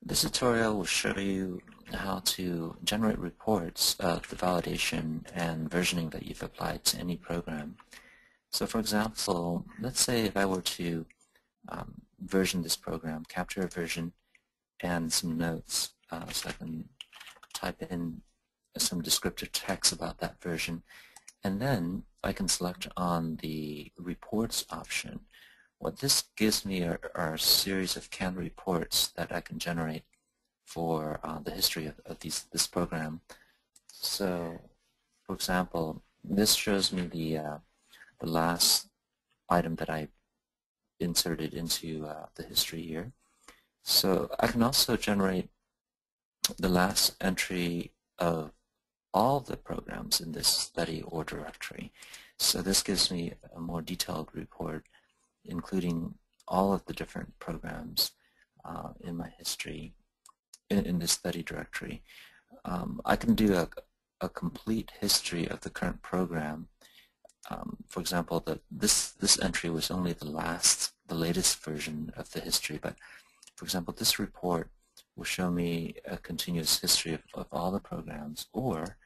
This tutorial will show you how to generate reports of the validation and versioning that you've applied to any program. So for example, let's say if I were to version this program, capture a version and some notes, so I can type in some descriptive text about that version, and then I can select on the reports option. What this gives me are a series of canned reports that I can generate for the history of this program. So, for example, this shows me the last item that I inserted into the history here. So I can also generate the last entry of all the programs in this study or directory. So this gives me a more detailed report including all of the different programs in my history in this study directory. I can do a complete history of the current program. For example, this entry was only the latest version of the history, but for example, this report will show me a continuous history of all the programs, or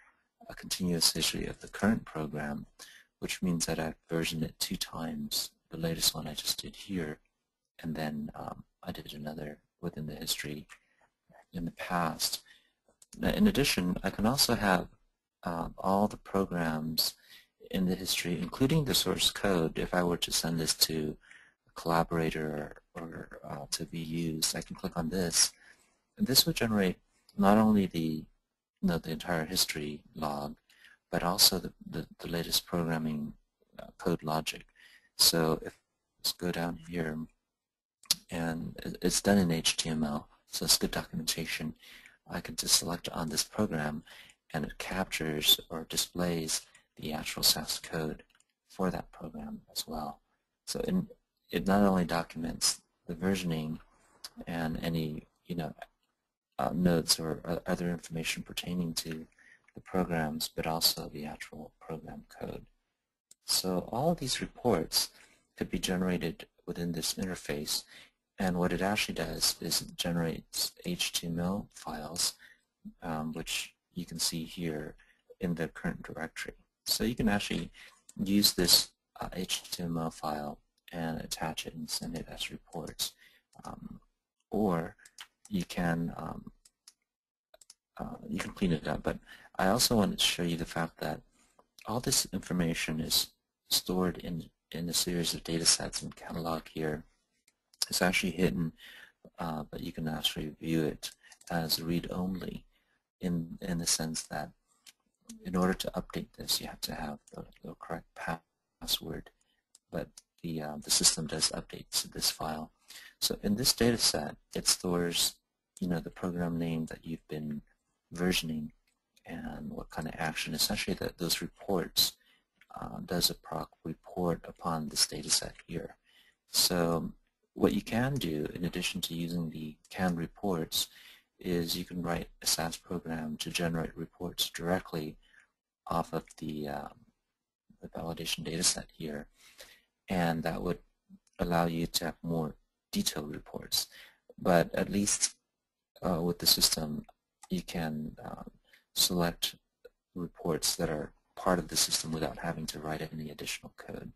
a continuous history of the current program, which means that I've versioned it 2 times. The latest one I just did here, and then I did another within the history in the past. Now, in addition, I can also have all the programs in the history, including the source code. If I were to send this to a collaborator or to be used, I can click on this, and this would generate not only the entire history log, but also the latest programming code logic. So if let's go down here, and it's done in HTML, so it's good documentation. I can just select on this program, and it captures or displays the actual SAS code for that program as well. So it not only documents the versioning and any notes or other information pertaining to the programs, but also the actual program code. So all of these reports could be generated within this interface, and what it actually does is it generates HTML files, which you can see here in the current directory. So you can actually use this HTML file and attach it and send it as reports, or you can clean it up. But I also wanted to show you the fact that all this information is stored in a series of data sets and catalog here. It's actually hidden, but you can actually view it as read-only in the sense that in order to update this, you have to have the correct password, but the system does update to this file. So in this data set, it stores the program name that you've been versioning and what kind of action. Essentially, those reports does a proc report upon this data set here. So what you can do, in addition to using the canned reports, is you can write a SAS program to generate reports directly off of the validation data set here, and that would allow you to have more detailed reports. But at least with the system, you can select reports that are part of the system without having to write any additional code.